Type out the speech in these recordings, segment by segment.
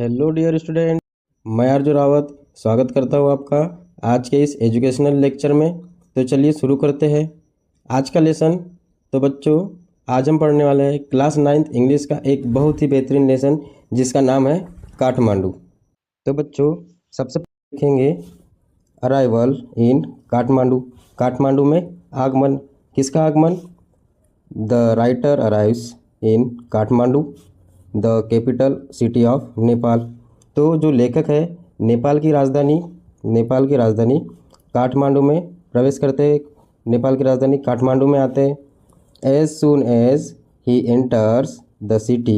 Hello dear student, मैं आरजू रावत स्वागत करता हूँ आपका आज के इस एजुकेशनल लेक्चर में। तो चलिए शुरू करते हैं आज का लेसन। तो बच्चों, आज हम पढ़ने वाले हैं क्लास 9th इंग्लिश का एक बहुत ही बेहतरीन लेसन जिसका नाम है काठमांडू। तो बच्चों, सबसे पहले देखेंगे अराइवल इन काठमांडू। काठमांडू में आगमन, किसका आगमन? The writer arrives in Kathmandu the capital city of Nepal. तो जो लेखक है नेपाल की राजधानी काठमांडू में प्रवेश करते हैं। नेपाल की राजधानी काठमांडू में आते हैं। As soon as he enters the city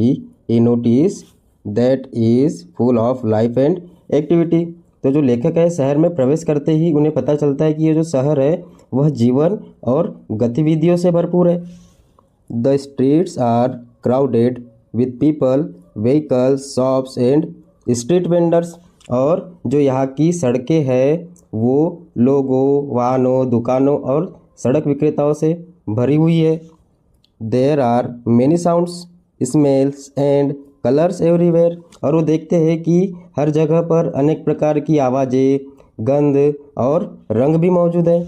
he notice that is full of life and activity. तो जो लेखक है शहर में प्रवेश करते ही उन्हें पता चलता है कि ये जो शहर है वह जीवन और गतिविधियों से भरपूर है। The streets are crowded with people, vehicles, shops and street vendors. और जो यहाँ की सड़कें हैं वो लोगों, वाहनों, दुकानों और सड़क विक्रेताओं से भरी हुई है। There are many sounds, smells and colours everywhere. और वो देखते हैं कि हर जगह पर अनेक प्रकार की आवाज़ें, गंध और रंग भी मौजूद है।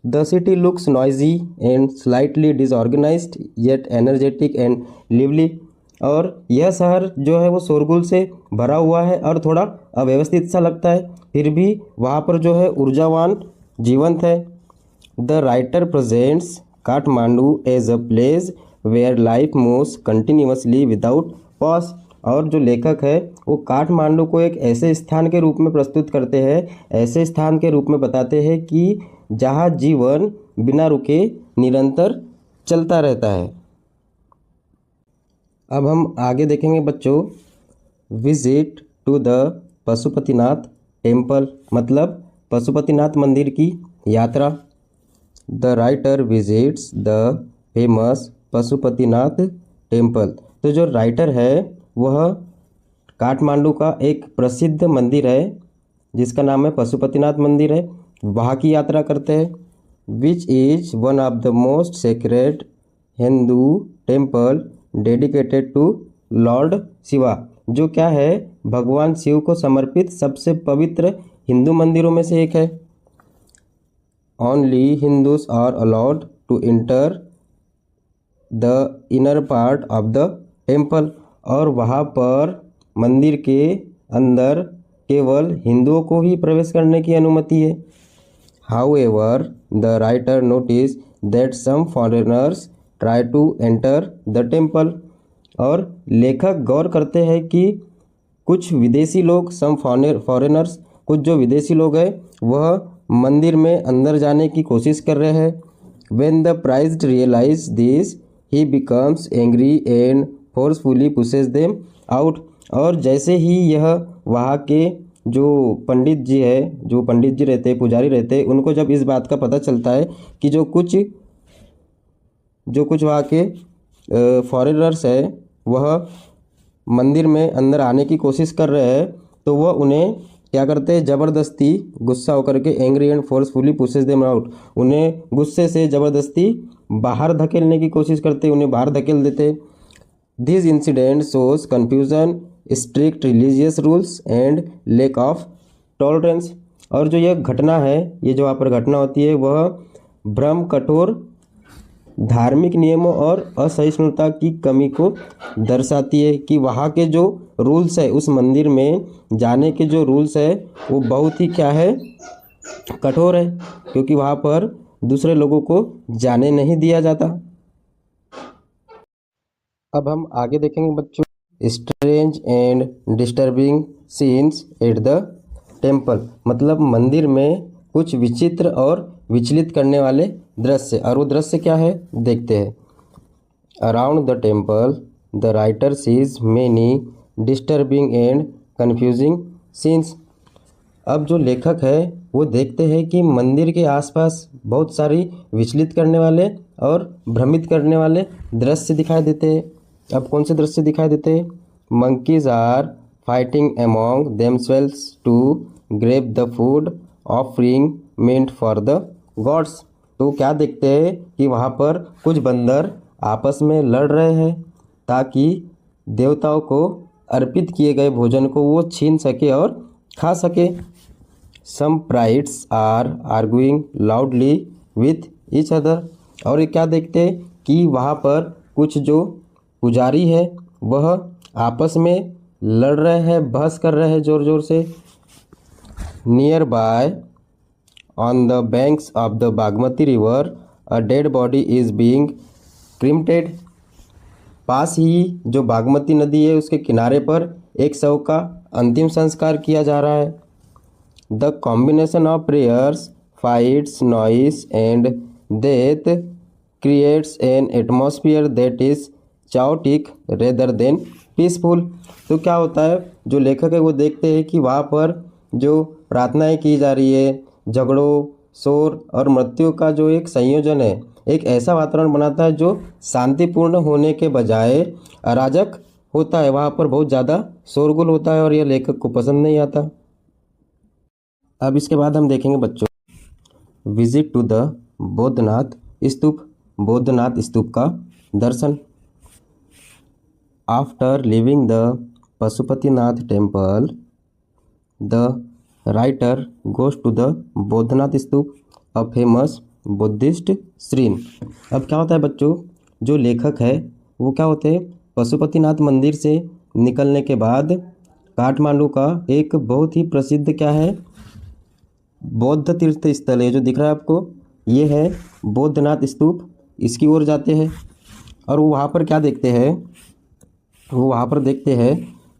The city looks noisy and slightly disorganised yet energetic and lively. और यह शहर जो है वो शोरगुल से भरा हुआ है और थोड़ा अव्यवस्थित सा लगता है, फिर भी वहाँ पर जो है ऊर्जावान, जीवंत है। The writer presents Kathmandu as a place where life moves continuously without pause. और जो लेखक है वो काठमांडू को एक ऐसे स्थान के रूप में प्रस्तुत करते हैं, ऐसे स्थान के रूप में बताते हैं कि जहाँ जीवन बिना रुके निरंतर चलता रहता है। अब हम आगे देखेंगे बच्चों, visit to the Pashupatinath temple, मतलब पशुपतिनाथ मंदिर की यात्रा। The writer visits the famous Pashupatinath temple. तो जो राइटर है वह काठमांडू का एक प्रसिद्ध मंदिर है जिसका नाम है पशुपतिनाथ मंदिर है, वहाँ की यात्रा करते हैं। Which is one of the most sacred Hindu temple dedicated to lord Shiva. जो क्या है, भगवान शिव को समर्पित सबसे पवित्र हिंदू मंदिरों में से एक है। Only Hindus are allowed to enter the inner part of the temple. और वहाँ पर मंदिर के अंदर केवल हिंदुओं को ही प्रवेश करने की अनुमति है। However the writer notice that some foreigners try to enter the temple. और लेखक गौर करते हैं कि कुछ विदेशी लोग, सम फॉरेनर्स, कुछ जो विदेशी लोग हैं वह मंदिर में अंदर जाने की कोशिश कर रहे हैं। When the priest realise this he becomes angry and forcefully pushes them out. और जैसे ही यह वहाँ के जो पंडित जी रहते हैं, पुजारी रहते हैं, उनको जब इस बात का पता चलता है कि जो कुछ वहाँ के फॉरेनर्स है वह मंदिर में अंदर आने की कोशिश कर रहे हैं, तो वह उन्हें क्या करते हैं, ज़बरदस्ती गुस्सा होकर के angry and forcefully pushes them out, उन्हें गुस्से से ज़बरदस्ती बाहर धकेलने की कोशिश करते, उन्हें बाहर धकेल देते। This incident shows confusion, strict religious rules and lack of tolerance. और जो यह घटना है, ये जो वहाँ पर घटना होती है वह भ्रम, कठोर धार्मिक नियमों और असहिष्णुता की कमी को दर्शाती है कि वहाँ के जो रूल्स है, उस मंदिर में जाने के जो रूल्स है वो बहुत ही क्या है, कठोर है, क्योंकि वहाँ पर दूसरे लोगों को जाने नहीं दिया जाता। अब हम आगे देखेंगे बच्चों, strange and disturbing scenes at the temple, मतलब मंदिर में कुछ विचित्र और विचलित करने वाले दृश्य। और वो दृश्य क्या है, देखते हैं। Around the temple the writer sees many disturbing and confusing scenes. अब जो लेखक है वो देखते हैं कि मंदिर के आसपास बहुत सारी विचलित करने वाले और भ्रमित करने वाले दृश्य दिखाई देते हैं। अब कौन से दृश्य दिखाई देते हैं? Monkeys are fighting among themselves to grab the food offering meant for the gods. तो क्या देखते हैं कि वहाँ पर कुछ बंदर आपस में लड़ रहे हैं ताकि देवताओं को अर्पित किए गए भोजन को वो छीन सके और खा सके। Some prides are arguing loudly with each other. और ये क्या देखते हैं कि वहाँ पर कुछ जो पुजारी है वह आपस में लड़ रहे हैं, बहस कर रहे हैं ज़ोर ज़ोर से। Near by on the banks of the Bagmati river a dead body is being cremated. पास ही जो बागमती नदी है उसके किनारे पर एक शव का अंतिम संस्कार किया जा रहा है। The combination of prayers, fights, noise and death creates an atmosphere that is chaotic rather than peaceful. तो क्या होता है, जो लेखक है वो देखते हैं कि वहाँ पर जो प्रार्थनाएं की जा रही है, झगड़ों, शोर और मृत्यु का जो एक संयोजन है, एक ऐसा वातावरण बनाता है जो शांतिपूर्ण होने के बजाय अराजक होता है। वहाँ पर बहुत ज़्यादा शोरगुल होता है और यह लेखक को पसंद नहीं आता। अब इसके बाद हम देखेंगे बच्चों, visit to the Boudhanath stupa. Boudhanath stupa का दर्शन। After leaving the Pashupatinath temple the writer goes to the Boudhanath stupa, a famous Buddhist shrine. अब क्या होता है बच्चों, जो लेखक है वो क्या होते हैं, पशुपतिनाथ मंदिर से निकलने के बाद काठमांडू का एक बहुत ही प्रसिद्ध क्या है, बौद्ध तीर्थ स्थल है जो दिख रहा है आपको, ये है बौद्धनाथ स्तूप। इसकी ओर जाते हैं और वो वहाँ पर क्या देखते हैं, वो वहाँ पर देखते हैं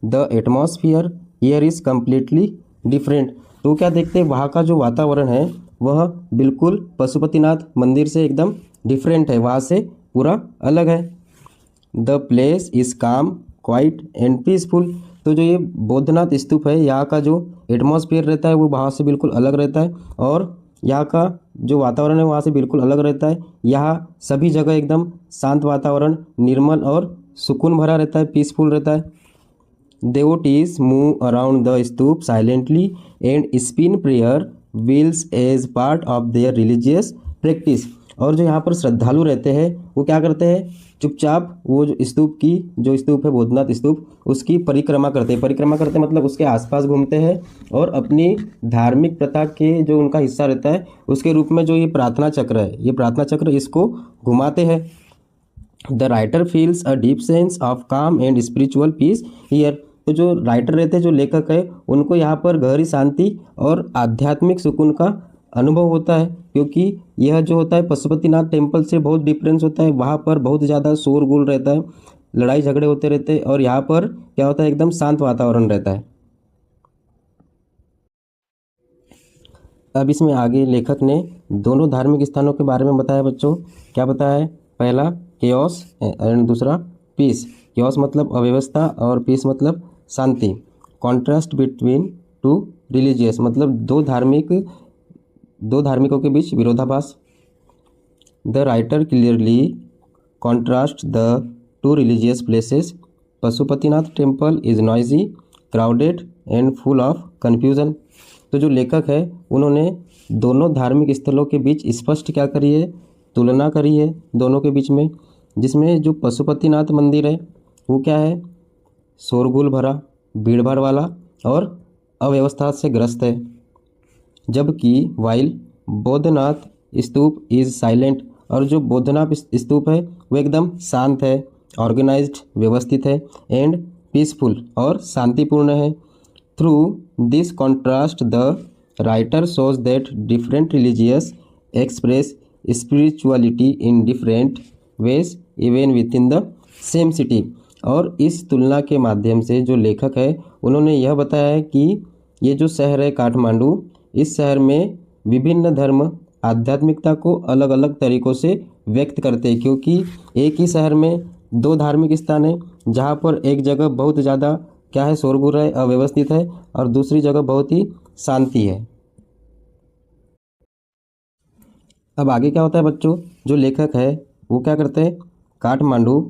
the atmosphere here is completely different. तो क्या देखते हैं, वहाँ का जो वातावरण है वह बिल्कुल पशुपतिनाथ मंदिर से एकदम डिफरेंट है, वहाँ से पूरा अलग है। द प्लेस इज़ काम क्वाइट एंड पीसफुल। तो जो ये बौद्धनाथ स्तूप है, यहाँ का जो एटमॉस्फेयर रहता है वो वहाँ से बिल्कुल अलग रहता है और यहाँ का जो वातावरण है वहाँ से बिल्कुल अलग रहता है। यहाँ सभी जगह एकदम शांत वातावरण, निर्मल और सुकून भरा रहता है, पीसफुल रहता है। Devotees move around the stoop silently and spin prayer wheels as part of their religious practice। और जो यहाँ पर श्रद्धालु रहते हैं वो क्या करते हैं, चुपचाप वो जो स्तूप है बौद्धनाथ स्तूप, उसकी परिक्रमा करते हैं। परिक्रमा करते हैं मतलब उसके आसपास घूमते हैं और अपनी धार्मिक प्रथा के जो उनका हिस्सा रहता है उसके रूप में जो ये प्रार्थना चक्र है, ये प्रार्थना चक्र इसको घुमाते हैं। The writer feels a deep sense of काम एंड स्पिरिचुअल पीस हियर। तो जो राइटर रहते हैं, जो लेखक है, उनको यहाँ पर गहरी शांति और आध्यात्मिक सुकून का अनुभव होता है, क्योंकि यह जो होता है पशुपतिनाथ टेम्पल से बहुत डिफरेंस होता है। वहाँ पर बहुत ज़्यादा शोरगुल रहता है, लड़ाई झगड़े होते रहते हैं और यहाँ पर क्या होता है, एकदम शांत वातावरण रहता है। अब इसमें आगे लेखक ने दोनों धार्मिक स्थानों के बारे में बताया बच्चों। क्या बताया है, पहला केओस एंड दूसरा पीस। केओस मतलब अव्यवस्था और पीस मतलब शांति। कॉन्ट्रास्ट बिटवीन टू रिलीजियस मतलब दो धार्मिकों के बीच विरोधाभास। The writer clearly contrast the two religious places. Pashupatinath temple is noisy, crowded and full of confusion. तो जो लेखक है उन्होंने दोनों धार्मिक स्थलों के बीच स्पष्ट क्या करी है, तुलना करी है दोनों के बीच में, जिसमें जो पशुपतिनाथ मंदिर है वो क्या है, शोरगुल भरा, भीड़भाड़ वाला और अव्यवस्था से ग्रस्त है, जबकि while Boudhanath stupa is silent. और जो बौद्धनाथ स्तूप है वो एकदम शांत है, ऑर्गेनाइज्ड व्यवस्थित है, एंड पीसफुल और शांतिपूर्ण है। Through this contrast the writer shows that different religious express spirituality in different ways even with in the same city. और इस तुलना के माध्यम से जो लेखक है उन्होंने यह बताया है कि ये जो शहर है काठमांडू, इस शहर में विभिन्न धर्म आध्यात्मिकता को अलग अलग तरीक़ों से व्यक्त करते हैं, क्योंकि एक ही शहर में दो धार्मिक स्थान है जहाँ पर एक जगह बहुत ज़्यादा क्या है, शोरगुल है, अव्यवस्थित है, और दूसरी जगह बहुत ही शांति है। अब आगे क्या होता है बच्चों, जो लेखक है वो क्या करते हैं, काठमांडू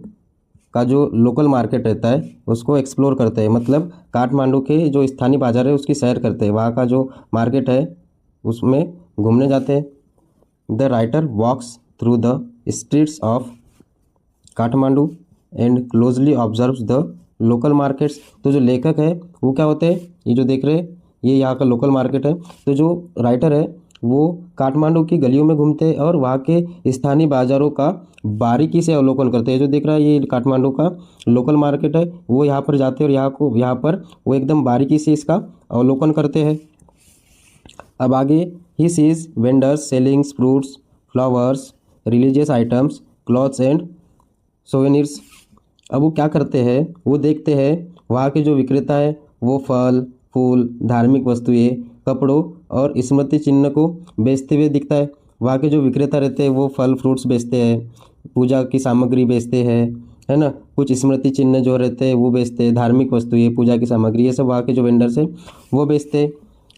का जो लोकल मार्केट रहता है उसको एक्सप्लोर करते हैं। मतलब काठमांडू के जो स्थानीय बाज़ार है उसकी सैर करते हैं, वहाँ का जो मार्केट है उसमें घूमने जाते हैं। The writer walks through the streets of Kathmandu and closely observes the local markets. तो जो लेखक है वो क्या होते हैं, ये जो देख रहे हैं ये यहाँ का लोकल मार्केट है। तो जो राइटर है वो काठमांडू की गलियों में घूमते हैं और वहाँ के स्थानीय बाज़ारों का बारीकी से अवलोकन करते हैं। जो देख रहा है ये काठमांडू का लोकल मार्केट है, वो यहाँ पर जाते हैं और यहाँ पर वो एकदम बारीकी से इसका अवलोकन करते हैं। अब आगे, he sees vendors ceilings fruits flowers religious items clothes and souvenirs. अब वो क्या करते हैं, वो देखते हैं वहाँ के जो विक्रेता है वो फल फूल धार्मिक वस्तुएं कपड़ों और स्मृति चिन्ह को बेचते हुए दिखता है। वहाँ के जो विक्रेता रहते हैं वो फल फ्रूट्स बेचते हैं, पूजा की सामग्री बेचते हैं, है ना, कुछ स्मृति चिन्ह जो रहते हैं वो बेचते हैं, धार्मिक वस्तुएं पूजा की सामग्री ये सब वहाँ के जो वेंडर्स हैं वो बेचते हैं।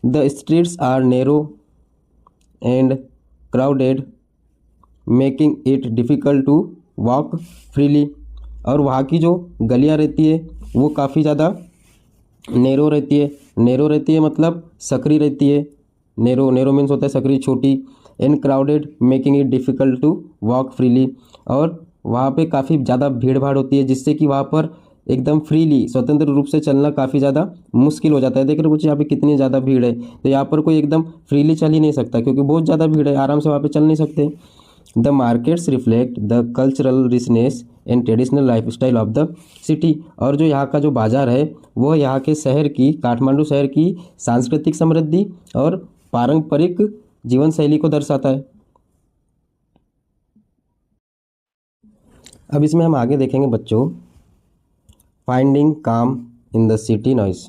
The streets are narrow and crowded making it difficult to walk freely. और वहाँ की जो गलियाँ रहती है वो काफ़ी ज़्यादा नैरो रहती है। नैरो रहती है मतलब सकरी रहती है। नैरो नैरो मीन्स होता है सकरी छोटी। And crowded making it difficult to walk freely. और वहाँ पे काफ़ी ज़्यादा भीड़ भाड़ होती है जिससे कि वहाँ पर एकदम फ्रीली स्वतंत्र रूप से चलना काफ़ी ज़्यादा मुश्किल हो जाता है। देख रहे हो बच्चे यहाँ पे कितनी ज़्यादा भीड़ है, तो यहाँ पर कोई एकदम फ्रीली चल ही नहीं सकता क्योंकि बहुत ज़्यादा भीड़ है, आराम से वहाँ पे चल नहीं सकते। The markets reflect the cultural richness and traditional lifestyle of the city. और जो यहाँ का जो बाज़ार है वो यहाँ के शहर की काठमांडू शहर की सांस्कृतिक समृद्धि और पारंपरिक जीवन शैली को दर्शाता है। अब इसमें हम आगे देखेंगे बच्चों, फाइंडिंग काम इन द सिटी नॉइस,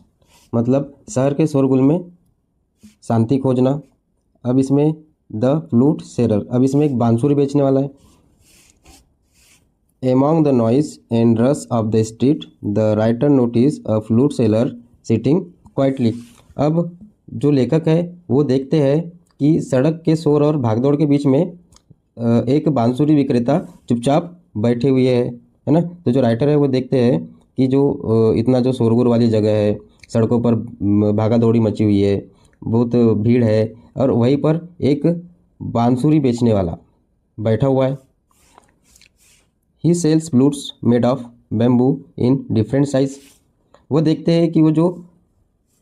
मतलब शहर के शोरगुल में शांति खोजना। अब इसमें द फ्लूट सेलर, अब इसमें एक बांसुरी बेचने वाला है। Among the noise and rush of the street, the writer noticed a flute seller sitting quietly. अब जो लेखक है वो देखते हैं कि सड़क के शोर और भागदौड़ के बीच में एक बांसुरी विक्रेता चुपचाप बैठे हुए है ना। तो जो राइटर है वो देखते हैं कि जो इतना जो शोरगुल वाली जगह है, सड़कों पर भागा दौड़ी मची हुई है, बहुत भीड़ है और वहीं पर एक बांसुरी बेचने वाला बैठा हुआ है। He sells flutes made of bamboo in different size. वो देखते हैं कि वो जो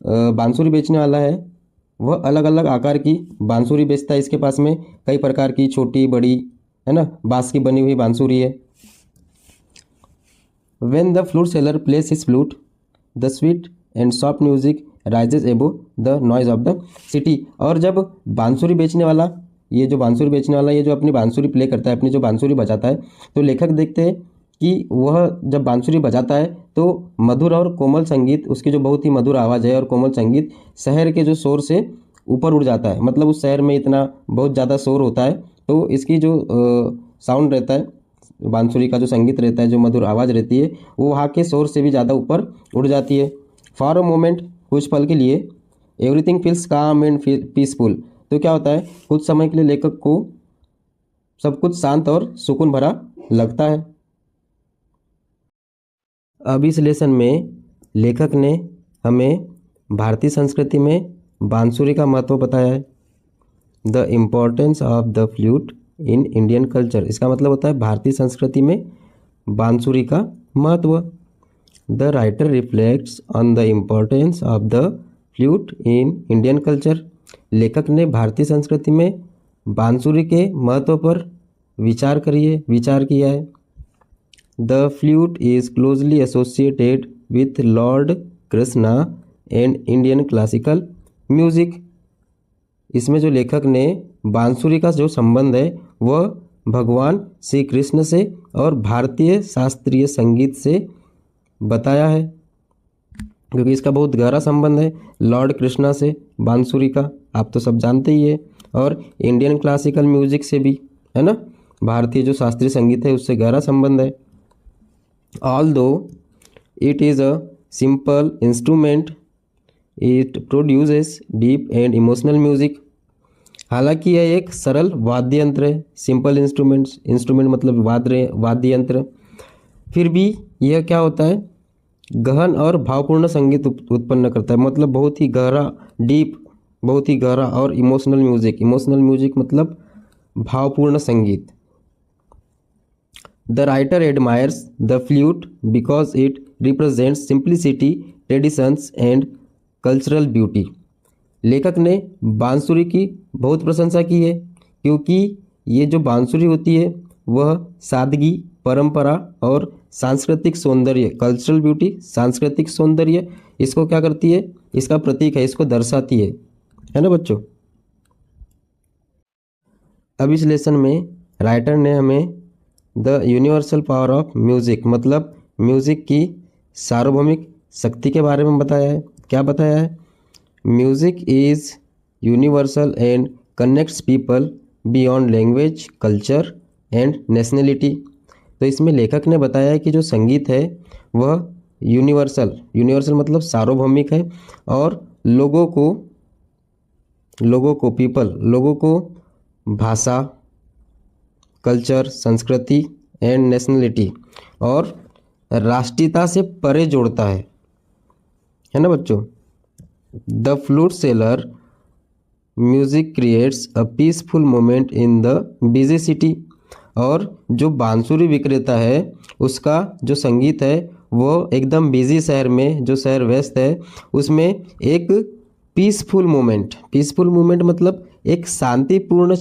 बांसुरी बेचने वाला है वह अलग अलग आकार की बांसुरी बेचता है। इसके पास में कई प्रकार की छोटी बड़ी, है ना, बांस की बनी हुई बांसुरी है। When the flute seller plays his flute, the sweet and soft music rises above the noise of the city। और जब बांसुरी बेचने वाला, ये जो बांसुरी बेचने वाला, ये जो अपनी बांसुरी प्ले करता है, अपनी जो बांसुरी बजाता है, तो लेखक देखते हैं कि वह जब बांसुरी बजाता है तो मधुर और कोमल संगीत, उसकी जो बहुत ही मधुर आवाज़ है और कोमल संगीत शहर के जो शोर से ऊपर उड़ जाता है। मतलब उस शहर में इतना बहुत ज़्यादा शोर होता है तो इसकी जो साउंड रहता है, बांसुरी का जो संगीत रहता है, जो मधुर आवाज़ रहती है, वो वहाँ के शोर से भी ज़्यादा ऊपर उड़ जाती है। फॉर अ मोमेंट, कुछ पल के लिए, एवरीथिंग फील्स काम एंड पीसफुल। तो क्या होता है, कुछ समय के लिए लेखक को सब कुछ शांत और सुकून भरा लगता है। अब इस लेसन में लेखक ने हमें भारतीय संस्कृति में बांसुरी का महत्व बताया है। The importance of the flute in Indian culture, इसका मतलब होता है भारतीय संस्कृति में बांसुरी का महत्व। The writer reflects on the importance of the flute in Indian culture. लेखक ने भारतीय संस्कृति में बांसुरी के महत्व पर विचार किया है। The flute is closely associated with Lord Krishna and Indian classical music. इसमें जो लेखक ने बांसुरी का जो संबंध है वह भगवान श्री कृष्ण से और भारतीय शास्त्रीय संगीत से बताया है, क्योंकि इसका बहुत गहरा संबंध है लॉर्ड कृष्णा से बांसुरी का, आप तो सब जानते ही है, और इंडियन क्लासिकल म्यूज़िक से भी, है ना, भारतीय जो शास्त्रीय संगीत है उससे गहरा संबंध है। Although it is a simple instrument, it produces deep and emotional music. हालांकि यह एक सरल वाद्य यंत्र है, सिंपल इंस्ट्रूमेंट मतलब वाद्य यंत्र, फिर भी यह क्या होता है, गहन और भावपूर्ण संगीत उत्पन्न करता है। मतलब बहुत ही गहरा, डीप, बहुत ही गहरा और इमोशनल म्यूजिक मतलब भावपूर्ण संगीत। The writer admires the flute because it represents simplicity, traditions and cultural beauty. लेखक ने बांसुरी की बहुत प्रशंसा की है क्योंकि ये जो बांसुरी होती है वह सादगी, परंपरा और सांस्कृतिक सौंदर्य, कल्चरल ब्यूटी, सांस्कृतिक सौंदर्य, इसको क्या करती है, इसका प्रतीक है, इसको दर्शाती है ना बच्चों। अब इस लेसन में राइटर ने हमें the universal power of music, मतलब म्यूज़िक की सार्वभौमिक शक्ति के बारे में बताया है। क्या बताया है? Music is universal and connects people beyond language, culture and nationality. तो इसमें लेखक ने बताया है कि जो संगीत है वह यूनिवर्सल मतलब सार्वभौमिक है और लोगों को भाषा, कल्चर, संस्कृति एंड नेशनलिटी और राष्ट्रीयता से परे जोड़ता है ना बच्चों। The flute seller music creates a peaceful moment in the busy city. और जो बांसुरी विक्रेता है उसका जो संगीत है वो एकदम बिजी शहर में, जो शहर व्यस्त है उसमें एक पीसफुल मोमेंट मतलब एक शांतिपूर्ण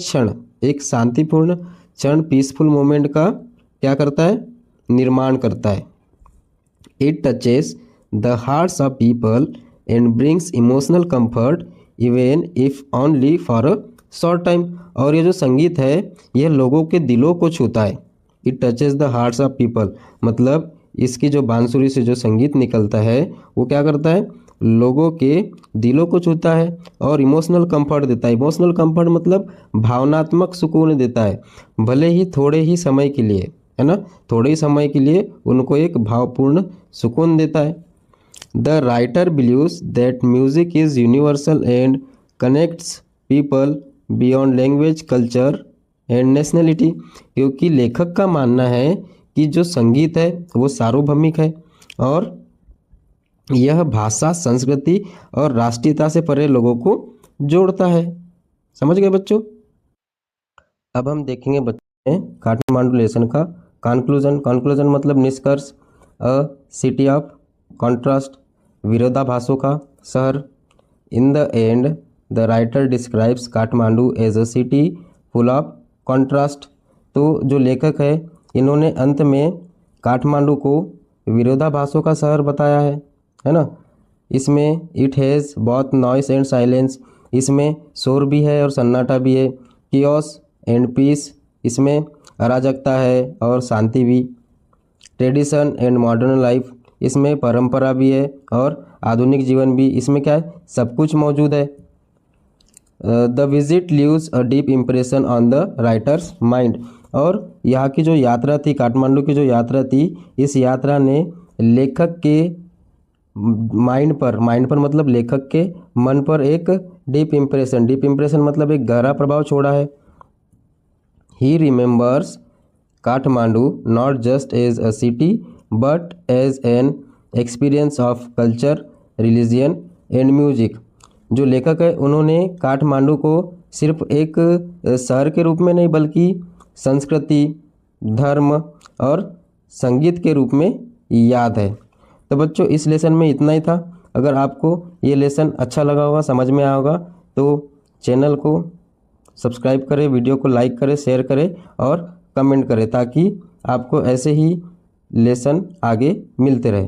क्षण पीसफुल मोमेंट का क्या करता है, निर्माण करता है। It touches the hearts of people and brings emotional comfort even if only for a short time. और ये जो संगीत है यह लोगों के दिलों को छूता है। It touches the hearts of people मतलब इसकी जो बांसुरी से जो संगीत निकलता है वो क्या करता है, लोगों के दिलों को छूता है और इमोशनल कंफर्ट देता है। इमोशनल कंफर्ट मतलब भावनात्मक सुकून देता है, भले ही थोड़े ही समय के लिए, है ना, थोड़े ही समय के लिए उनको एक भावपूर्ण सुकून देता है। The writer believes that music is universal and connects people beyond language, culture and nationality. क्योंकि लेखक का मानना है कि जो संगीत है वो सार्वभौमिक है और यह भाषा, संस्कृति और राष्ट्रीयता से परे लोगों को जोड़ता है। समझ गए बच्चों। अब हम देखेंगे बच्चों में काठमांडू लेसन का कंक्लूजन मतलब निष्कर्ष। अ सिटी ऑफ कॉन्ट्रास्ट, विरोधाभासों का शहर। In the end the writer describes Kathmandu as a city full of contrast. तो जो लेखक है इन्होंने अंत में काठमांडू को विरोधाभासों का शहर बताया है ना। इसमें it has both noise and silence, इसमें शोर भी है और सन्नाटा भी है। कियोस एंड पीस, इसमें अराजकता है और शांति भी। ट्रेडिशन एंड मॉडर्न लाइफ, इसमें परंपरा भी है और आधुनिक जीवन भी, इसमें क्या है, सब कुछ मौजूद है। The visit leaves a deep impression on the writers mind. और यहाँ की जो यात्रा थी, काठमांडू की जो यात्रा थी, इस यात्रा ने लेखक के माइंड पर मतलब लेखक के मन पर एक डीप इम्प्रेशन मतलब एक गहरा प्रभाव छोड़ा है। He remembers Kathmandu not just as a city but as an experience of culture, religion and music. जो लेखक है उन्होंने काठमांडू को सिर्फ एक शहर के रूप में नहीं बल्कि संस्कृति, धर्म और संगीत के रूप में याद है। तो बच्चों इस लेसन में इतना ही था। अगर आपको ये लेसन अच्छा लगा होगा, समझ में आया होगा, तो चैनल को सब्सक्राइब करें, वीडियो को लाइक करें, शेयर करें और कमेंट करें ताकि आपको ऐसे ही लेसन आगे मिलते रहे।